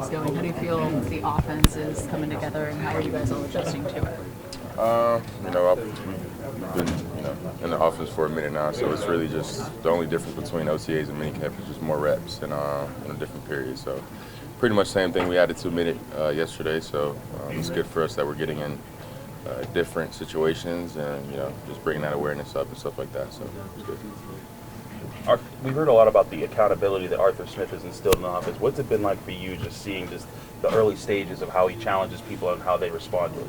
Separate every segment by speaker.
Speaker 1: is going? How do you feel the offense is coming together, and how are you guys all adjusting to it?
Speaker 2: We've been, in the offense for a minute now, so it's really just the only difference between OTAs and minicamp is just more reps in a different period. So pretty much same thing. We added 2 minutes yesterday, so it's good for us that we're getting in different situations and just bringing that awareness up and stuff like that. So it's good.
Speaker 3: We heard a lot about the accountability that Arthur Smith has instilled in the offense. What's it been like for you just seeing just the early stages of how he challenges people and how they respond to it?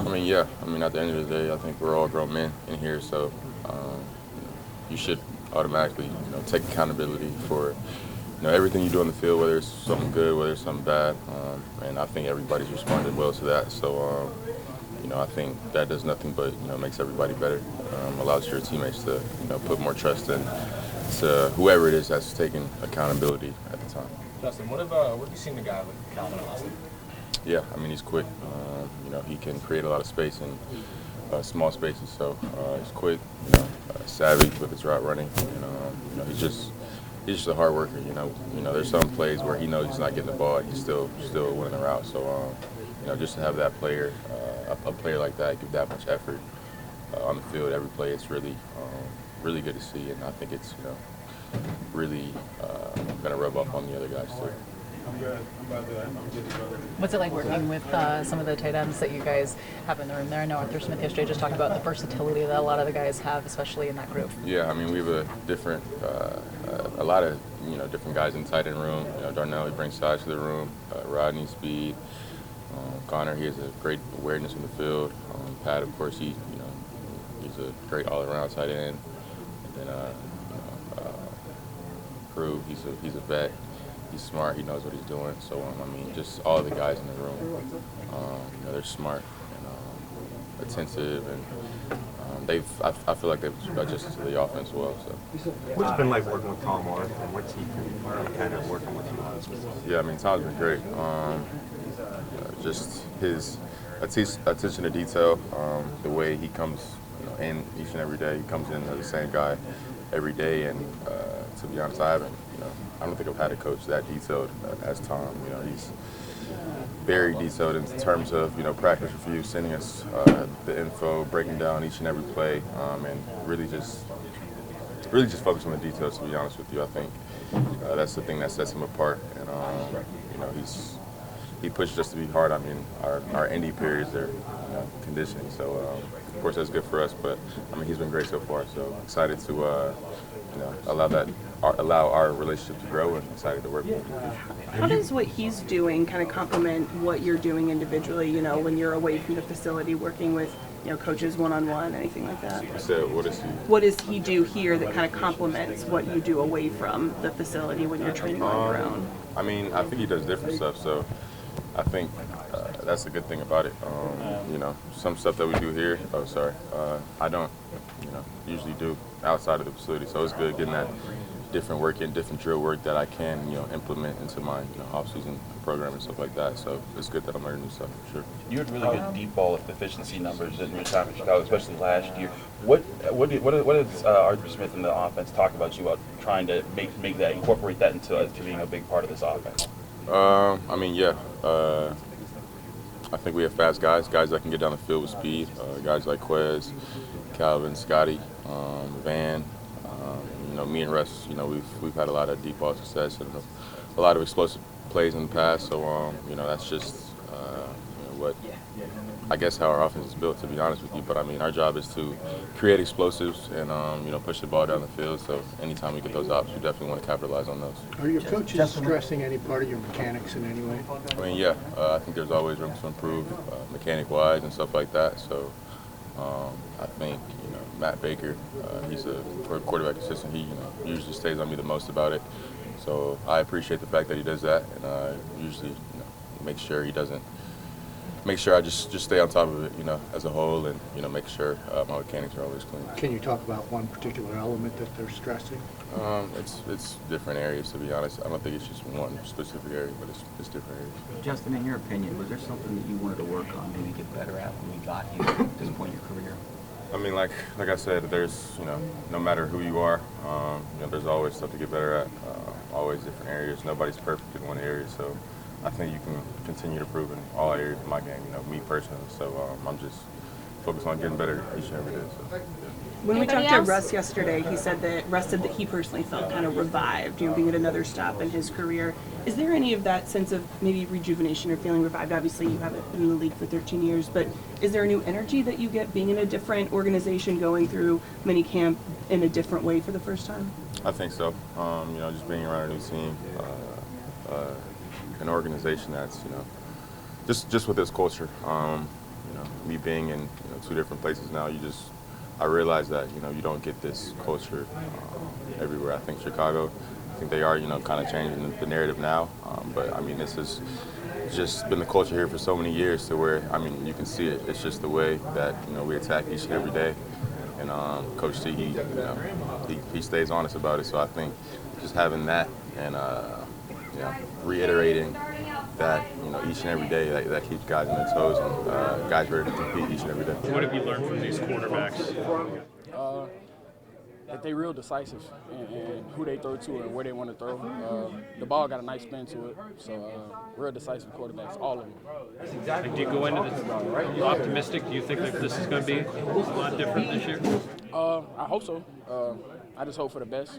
Speaker 2: At the end of the day, I think we're all grown men in here, so you should automatically, take accountability for, everything you do on the field, whether it's something good, whether it's something bad, and I think everybody's responded well to that. So, I think that does nothing but, makes everybody better, allows your teammates to, put more trust in to whoever it is that's taking accountability at the time.
Speaker 4: Justin, what have you seen the guy with Calvin Austin?
Speaker 2: Yeah, he's quick. He can create a lot of space in small spaces. So he's quick, savvy with his route running. He's just a hard worker. There's some plays where he knows he's not getting the ball, and he's still winning the route. So just to have that player, a player like that, give that much effort on the field every play, it's really good to see, and I think it's really going to rub off on the other guys too.
Speaker 1: What's it like working with some of the tight ends that you guys have in the room there? I know Arthur Smith yesterday just talked about the versatility that a lot of the guys have, especially in that group.
Speaker 2: Yeah, we have a lot of different guys in the tight end room. Darnell, he brings size to the room. Rodney, speed. Connor, he has a great awareness in the field. Pat, of course, he's a great all-around tight end. And then Crew, he's a vet. He's smart. He knows what he's doing. So just all the guys in the room, they're smart and attentive, and I feel like they've adjusted to the offense well. So.
Speaker 5: What's it been like working with Tom Arth, and what's he been kind of working with you on?
Speaker 2: Yeah, Tom's been great. Just his attention to detail, the way he comes in each and every day. He comes in as the same guy every day, and to be honest, I don't think I've had a coach that detailed as Tom. He's very detailed in terms of practice review, sending us the info, breaking down each and every play, and really just focus on the details. To be honest with you, I think that's the thing that sets him apart, and he pushes us to be hard. Our indie periods are conditioning, so of course that's good for us. But he's been great so far. So excited to allow our relationship to grow, and excited to work with him.
Speaker 6: How does what he's doing kind of complement what you're doing individually? When you're away from the facility, working with coaches one-on-one, anything like that?
Speaker 2: So what
Speaker 6: does he do here that kind of complements what you do away from the facility when you're training on your own?
Speaker 2: I think he does different stuff. So I think that's a good thing about it. Some stuff that we do here, I don't, usually do outside of the facility. So it's good getting that different work and different drill work that I can, implement into my off-season program and stuff like that. So it's good that I'm learning new stuff, for sure.
Speaker 3: You had really good deep ball efficiency numbers in your time in Chicago, especially last year. What does Arthur Smith and the offense talk about you about trying to incorporate that into being a big part of this offense?
Speaker 2: I think we have fast guys that can get down the field with speed. Guys like Quez, Calvin, Scotty, Van. Me and Russ, we've had a lot of deep ball success and a lot of explosive plays in the past. So, that's just what I guess how our offense is built, to be honest with you. But our job is to create explosives and push the ball down the field. So anytime we get those options, we definitely want to capitalize on those.
Speaker 7: Are your coaches stressing any part of your mechanics in any way?
Speaker 2: I think there's always room to improve mechanic-wise and stuff like that. So I think Matt Baker, he's a quarterback assistant. He usually stays on me the most about it. So I appreciate the fact that he does that, and I usually make sure I just stay on top of it, as a whole, and make sure my mechanics are always clean.
Speaker 7: Can you talk about one particular element that they're stressing?
Speaker 2: It's different areas, to be honest. I don't think it's just one specific area, but it's different areas.
Speaker 8: Justin, in your opinion, was there something that you wanted to work on, maybe get better at when you got here at this point in your career?
Speaker 2: Like I said, there's no matter who you are, there's always stuff to get better at. Always different areas. Nobody's perfect in one area, so I think you can continue to prove in all areas of my game, me personally. So I'm just focused on getting better each and every day. So.
Speaker 6: When we
Speaker 9: Anybody
Speaker 6: talked to
Speaker 9: else?
Speaker 6: Russ yesterday, he said that he personally felt kind of revived, being at another stop in his career. Is there any of that sense of maybe rejuvenation or feeling revived? Obviously, you haven't been in the league for 13 years, but is there a new energy that you get being in a different organization, going through minicamp in a different way for the first time?
Speaker 2: I think so. Just being around a new team, an organization that's, just with this culture. Me being in 2 different places now, I realize that, you don't get this culture everywhere. I think Chicago, I think they are, kind of changing the narrative now. But, this has just been the culture here for so many years to where, you can see it. It's just the way that, we attack each and every day. And Coach T, he stays honest about it. So I think just having that and, reiterating that, each and every day, that keeps guys on their toes and guys ready to compete each and every day.
Speaker 10: What have you learned from these quarterbacks?
Speaker 11: That they real decisive and who they throw to and where they want to throw. The ball got a nice spin to it, so real decisive quarterbacks, all of them.
Speaker 10: And do you go into this optimistic? Do you think that this is going to be a lot different this year?
Speaker 11: I hope so. I just hope for the best.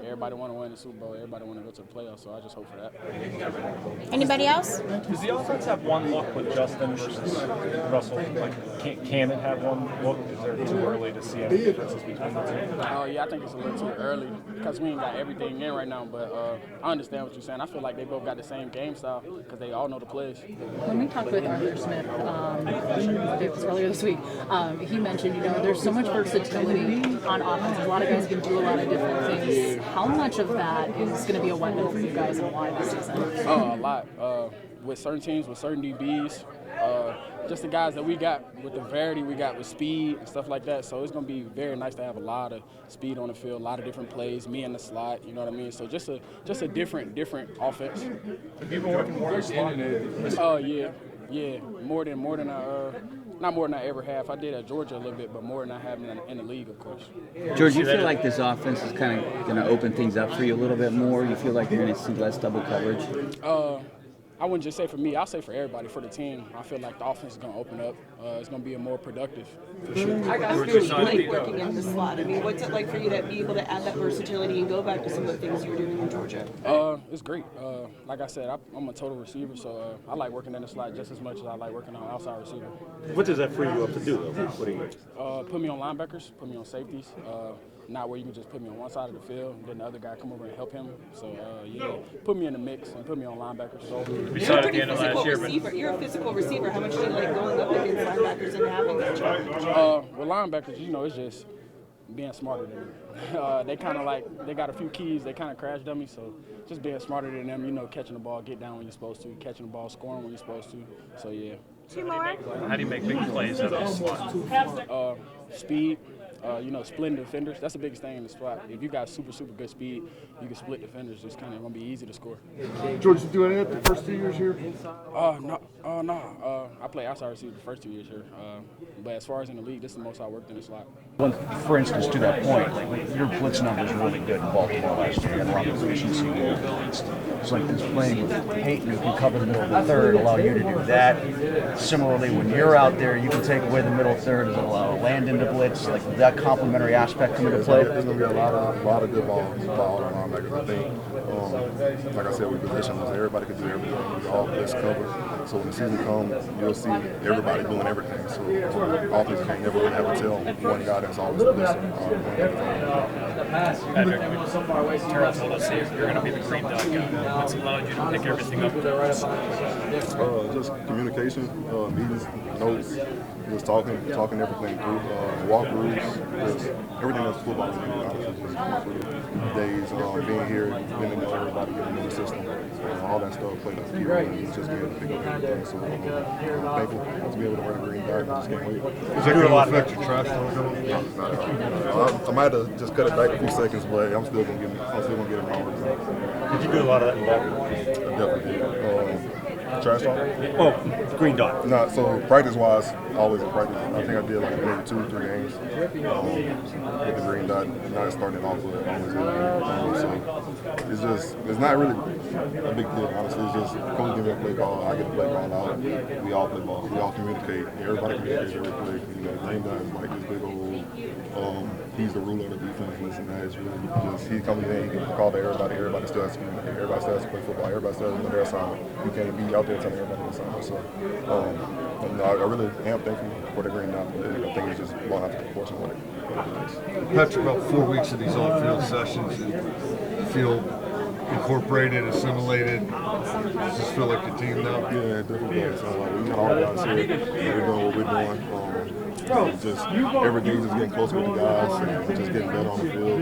Speaker 11: Everybody want to win the Super Bowl. Everybody want to go to the playoffs, so I just hope for that.
Speaker 9: Anybody else?
Speaker 12: Does the offense have one look with Justin versus Russell? Can it have one look? Is there too early to see any differences between the two?
Speaker 11: Yeah, I think it's a little too early because we ain't got everything in right now. But I understand what you're saying. I feel like they both got the same game style because they all know the plays.
Speaker 1: When we talked with Arthur Smith, it was earlier this week, he mentioned, there's so much versatility on offense. A lot of guys can do a lot of different things. How much of that is going to be a weapon for you guys and why this season?
Speaker 11: A lot. With certain teams, with certain DBs, just the guys that we got with the variety we got with speed and stuff like that. So it's going to be very nice to have a lot of speed on the field, a lot of different plays, me in the slot, you know what I mean? So just a different offense.
Speaker 12: Have you been working more in the slot?
Speaker 11: Yeah, more than not more than I ever have. I did at Georgia a little bit, but more than I have in the league, of course.
Speaker 8: George, you feel like this offense is kind of going to open things up for you a little bit more? You feel like you're going to see less double coverage?
Speaker 11: I wouldn't just say for me. I'll say for everybody, for the team. I feel like the offense is going to open up. It's going to be a more productive, for sure.
Speaker 6: I got really like working in the slot. What's it like for you to be able to add that versatility and go back to some of the things you were doing in Georgia?
Speaker 11: It's great. Like I said, I'm a total receiver, so I like working in the slot just as much as I like working on outside receiver.
Speaker 12: What does that free you up to do, though?
Speaker 11: Put me on linebackers, put me on safeties. Not where you can just put me on one side of the field and then the other guy come over and help him. So, put me in the mix and put me on linebackers. So,
Speaker 10: we saw it at the end of last year.
Speaker 6: You're a physical receiver. How much do you like going up against linebackers and having that challenge?
Speaker 11: With linebackers, it's just being smarter than them. They kind of they got a few keys. They kind of crash dummies. So, just being smarter than them, catching the ball, get down when you're supposed to, catching the ball, scoring when you're supposed to. So, yeah.
Speaker 10: How do you make big plays out of the slot?
Speaker 11: Speed. Splitting defenders, that's the biggest thing in the spot. If you got super good speed, you can split defenders. It's kind of going to be easy to score.
Speaker 7: George, you do any of that the first 2 years here?
Speaker 11: No. I play outside receiver the first 2 years here. But as far as in the league, this is the most I worked in the slot.
Speaker 12: For instance, to that point, your blitz numbers were really good in Baltimore last year, and run efficiency was blitzed. It's like this playing with Payton, who can cover the middle of the third, allow you to do that. Similarly, when you're out there, you can take away the middle third, does it allow Landon to blitz? Like that complementary aspect come into play.
Speaker 13: There's going to be a lot of good balls by all the linebackers. I think, like I said, we position us. Everybody can do everything. We all blitz cover. So when the season comes, you'll see everybody doing everything. So offense can't never have to tell one guy that's always blitzing.
Speaker 10: Patrick, Terrell told us you're going to be the cream dog guy. What's allowed you to pick everything up?
Speaker 13: Just communication, meetings, notes, just talking everything through, walkthroughs, just everything that's football. Days being here, getting to know everybody, getting to know the system, all that stuff played a key role. He's just being able to pick up everything. So I'm thankful to be able to wear the green dot. I just can't wait.
Speaker 12: Is that going to affect your trash talk?
Speaker 13: I might have just cut it back a few seconds, but I'm still gonna get it wrong.
Speaker 12: Did you do a lot of that in Baltimore?
Speaker 13: Definitely did. Trash talk?
Speaker 12: Oh, green dot.
Speaker 13: No, so practice-wise, always in practice. I think I did like maybe 2 or 3 games with the green dot. Not starting off with always in the game. So it's not really a big deal, honestly. It's just coach give me a play call, I get the play call out. We all play ball. We all communicate. Everybody communicates every play. You know, the main guy is like this big old. He's the ruler of the defense. And this and that. It's really just he comes in, he can call to everybody. Everybody still has to communicate. Everybody still has to play football. Everybody still has to know their assignment. You can't be out there telling everybody their assignment. So, I really am thankful for the green now. I think it's just blown out to proportion what it is.
Speaker 14: Patrick, about 4 weeks of these on-field sessions, and feel incorporated, assimilated. Does this feel like a team now?
Speaker 13: Yeah, it definitely does. We got all the guys here. We're doing what we're doing. Just every day, just getting closer with the guys, and just getting better on the field.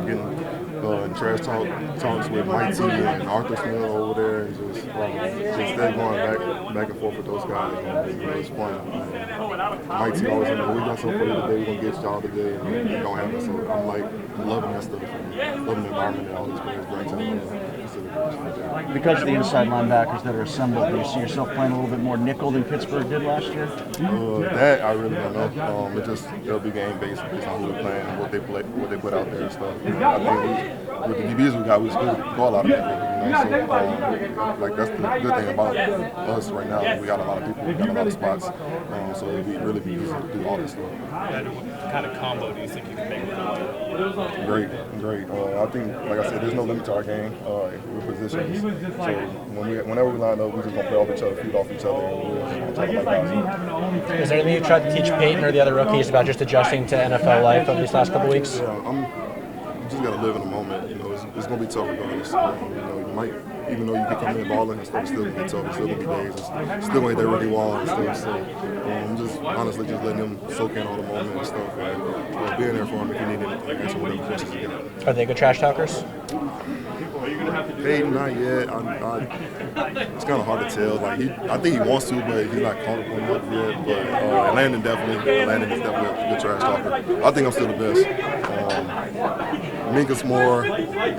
Speaker 13: Getting trash talks with Mike T and Arthur Smith over there, and just stay going back and forth with those guys. And, it's fun. Mike T always said, "We got something for you today. We're gonna get y'all today," and it don't happen. So I'm like loving that stuff, loving the environment that all these players bring to the
Speaker 12: Because of the inside linebackers that are assembled, do you see yourself playing a little bit more nickel than Pittsburgh did last year?
Speaker 13: That I really don't know. It'll be game based based on who we're playing and what they put out there and stuff. I think with the DBs we got, we still go a lot of people. You know, so like that's the good thing about us right now. We got a lot of people, we got a lot of spots, so it'd be really easy to do all this stuff.
Speaker 4: And what kind of combo do you think you can make with them?
Speaker 13: Great. I think, like I said, there's no limit to our game. We're positions. So whenever we line up, we just gonna play off each other, feed off each other, and we'll talk about guys.
Speaker 15: Is there anything you tried to teach Payton or the other rookies about just adjusting to NFL life over these last couple weeks?
Speaker 13: Yeah, you just gotta live in the moment. You know, it's gonna be tough regardless. You know, you might, even though you can come in balling and stuff, it's still gonna be tough. It's still gonna be days. It's still gonna hit that rookie wall and stuff. So I'm just honestly just letting them soak in all the moment and stuff, and being there for them if you need anything. Answer whatever questions you get.
Speaker 15: Are they good trash talkers?
Speaker 13: Payton, not yet. It's kind of hard to tell. Like I think he wants to, but he's not comfortable enough yet. But Landon is definitely a good trash talker. I think I'm still the best. Minka's more. He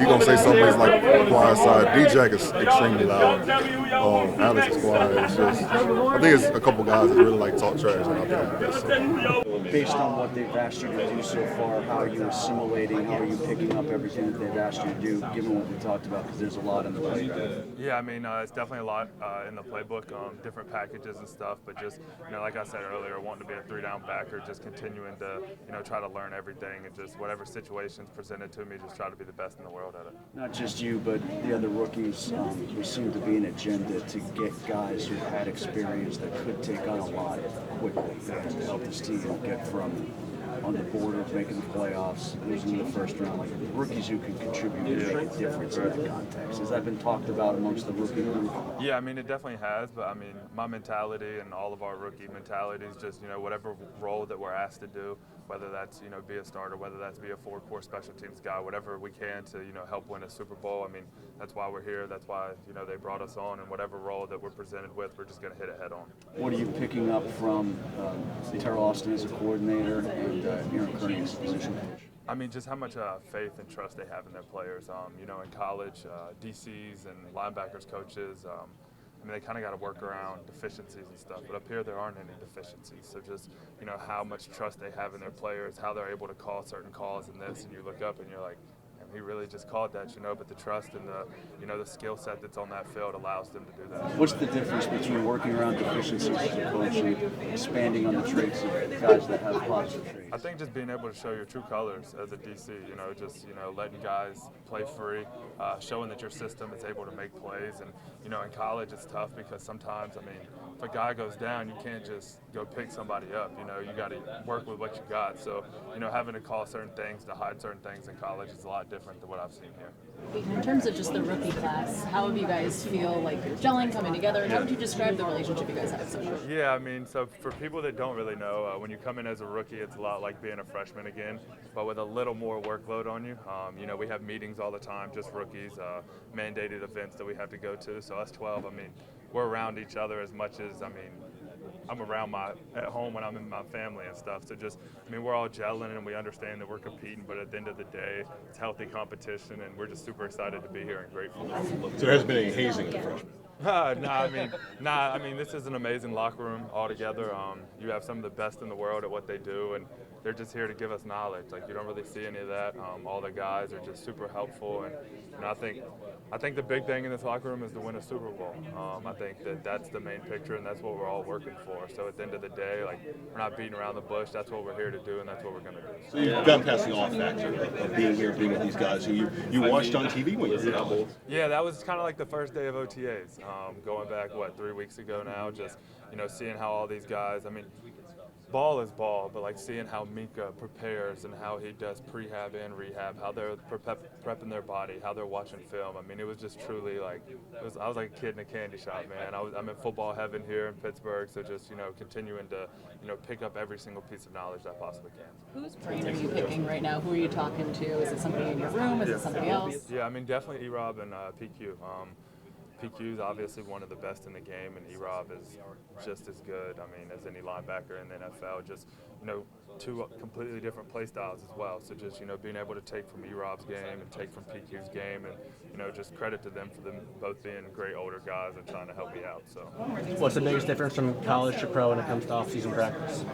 Speaker 13: gonna say something that's like quiet side. D-Jack is extremely loud. Alex is quiet. It's just, I think it's a couple guys that really like talk trash, and I think I'm the best. So.
Speaker 12: Based on what they've asked you to do so far, how are you assimilating, how are you picking up everything that they've asked you to do, given what we talked about, because there's a lot in the playbook?
Speaker 16: Yeah, I mean, it's definitely a lot in the playbook, different packages and stuff, but just, like I said earlier, wanting to be a 3-down backer, just continuing to, try to learn everything and just whatever situations presented to me, just try to be the best in the world at it.
Speaker 12: Not just you, but the other rookies, there seemed to be an agenda to get guys who had experience that could take on a lot quickly to help this team get from on the border of making the playoffs, losing in the first round, like rookies who can contribute and make a difference in that context. Has that been talked about amongst the rookie group?
Speaker 16: Yeah, I mean, it definitely has, but I mean, my mentality and all of our rookie mentality is just, whatever role that we're asked to do, whether that's, be a starter, whether that's be a four-core special teams guy, whatever we can to, help win a Super Bowl. I mean, that's why we're here. That's why, they brought us on, and whatever role that we're presented with, we're just going to hit it head on.
Speaker 12: What are you picking up from Terrell Austin as a coordinator and Aaron Kearney as a position coach?
Speaker 16: I mean, just how much faith and trust they have in their players. In college, DCs and linebackers coaches, they kind of got to work around deficiencies and stuff. But up here, there aren't any deficiencies. So just, how much trust they have in their players, how they're able to call certain calls in this, and you look up and you're like, he really just called that, but the trust and the skill set that's on that field allows them to do that.
Speaker 12: What's the difference between working around deficiencies as a coach and expanding on the traits of guys that have positive traits?
Speaker 16: I think just being able to show your true colors as a DC, just, letting guys play free, showing that your system is able to make plays. And, in college it's tough because sometimes, if a guy goes down, you can't just go pick somebody up, you got to work with what you got. So, having to call certain things to hide certain things in college is a lot different than what I've seen here.
Speaker 1: In terms of just the rookie class, how do you guys feel like you're gelling, coming together, and how would you describe the relationship you guys have so far?
Speaker 16: Yeah, so for people that don't really know, when you come in as a rookie, it's a lot like being a freshman again, but with a little more workload on you. We have meetings all the time, just rookies, mandated events that we have to go to. So us 12, we're around each other as much as, I'm around at home when I'm in my family and stuff. So just, we're all gelling and we understand that we're competing, but at the end of the day, it's healthy competition and we're just super excited to be here and grateful.
Speaker 17: So there hasn't been any hazing of the freshmen?
Speaker 16: I mean, this is an amazing locker room altogether. You have some of the best in the world at what they do, and they're just here to give us knowledge. Like, you don't really see any of that. All the guys are just super helpful, and I think the big thing in this locker room is to win a Super Bowl. I think that's the main picture, and that's what we're all working for. So at the end of the day, like, we're not beating around the bush. That's what we're here to do, and that's what we're going to do.
Speaker 17: So you've gone past the off factor of being here, being with these guys who you watched on TV when you were young.
Speaker 16: Yeah, that was kind of like the first day of OTAs. Going back, 3 weeks ago now, just, seeing how all these guys, I mean, ball is ball, but like seeing how Mika prepares and how he does prehab and rehab, how they're prepping their body, how they're watching film. I mean, it was just truly like, I was like a kid in a candy shop, man. I'm in football heaven here in Pittsburgh, so just, continuing to, pick up every single piece of knowledge that I possibly can.
Speaker 1: Whose brain are you picking right now? Who are you talking to? Is it somebody in your room? Is it somebody else?
Speaker 16: Yeah, I mean, definitely E-Rob and PQ. PQ is obviously one of the best in the game, and E-Rob is just as good, as any linebacker in the NFL. Just, two completely different play styles as well. So just, being able to take from E-Rob's game and take from PQ's game, and, just credit to them for them both being great older guys and trying to help me out. So,
Speaker 15: what's the biggest difference from college to pro when it comes to off-season practice?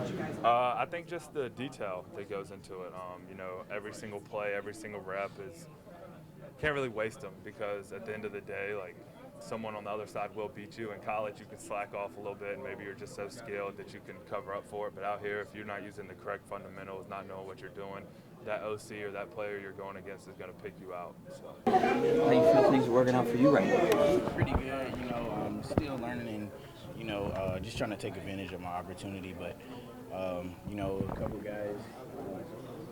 Speaker 16: I think just the detail that goes into it. Every single play, every single rep can't really waste them, because at the end of the day, like, someone on the other side will beat you. In college, you can slack off a little bit, and maybe you're just so skilled that you can cover up for it. But out here, if you're not using the correct fundamentals, not knowing what you're doing, that OC or that player you're going against is going to pick you out. So.
Speaker 8: How do you feel things are working out for you right now?
Speaker 11: Pretty good. I'm still learning and, just trying to take advantage of my opportunity. But, a couple guys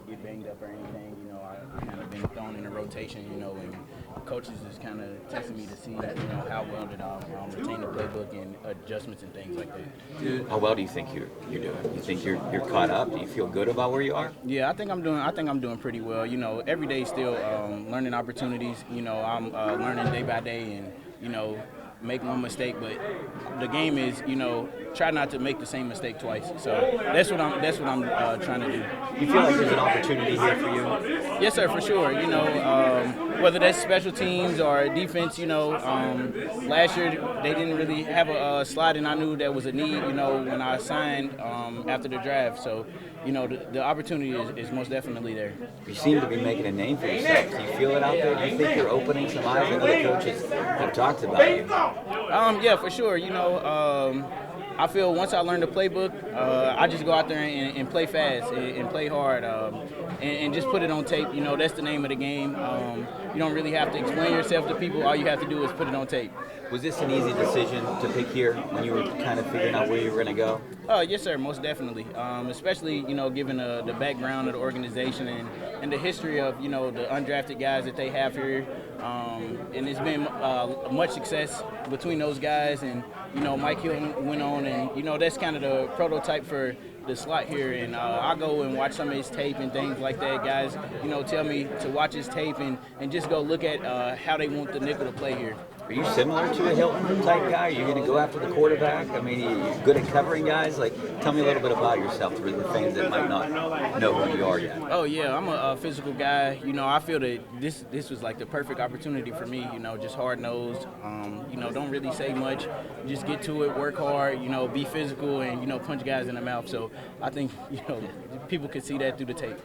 Speaker 11: get banged up or anything, I've kind of been thrown in a rotation, and coaches is kind of testing me to see, how well did I retain the playbook and adjustments and things like that.
Speaker 8: How well do you think you're doing? You think you're caught up? Do you feel good about where you are?
Speaker 11: Yeah, I think I'm doing pretty well. Every day still learning opportunities. I'm learning day by day, and make one mistake, but the game is, try not to make the same mistake twice. So that's what I'm trying to do.
Speaker 8: You feel like there's an opportunity here for you?
Speaker 11: Yes, sir, for sure. Whether that's special teams or defense, last year they didn't really have a slot, and I knew there was a need, when I signed after the draft. So, the opportunity is most definitely there.
Speaker 8: You seem to be making a name for yourself. Do you feel it out there? Do you think you're opening some eyes? I know the coaches have talked about it.
Speaker 11: Yeah, for sure. I feel once I learn the playbook, I just go out there and play fast and play hard and just put it on tape. That's the name of the game. You don't really have to explain yourself to people. All you have to do is put it on tape.
Speaker 8: Was this an easy decision to pick here when you were kind of figuring out where you were going to go?
Speaker 11: Yes, sir, most definitely. Especially, given the background of the organization and the history of, the undrafted guys that they have here. And it's been much success between those guys. And, Mike Hilton went on, and, that's kind of the prototype for the slot here. And I go and watch some of his tape and things like that. Guys, tell me to watch his tape and just go look at how they want the nickel to play here.
Speaker 8: Are you similar to a Hilton type guy? Are you going to go after the quarterback? I mean, you're good at covering guys. Like, tell me a little bit about yourself for the fans that might not know who you are yet.
Speaker 11: Oh yeah, I'm a physical guy. I feel that this was like the perfect opportunity for me. Just hard nosed. Don't really say much. Just get to it, work hard. Be physical and punch guys in the mouth. So I think people could see that through the tape.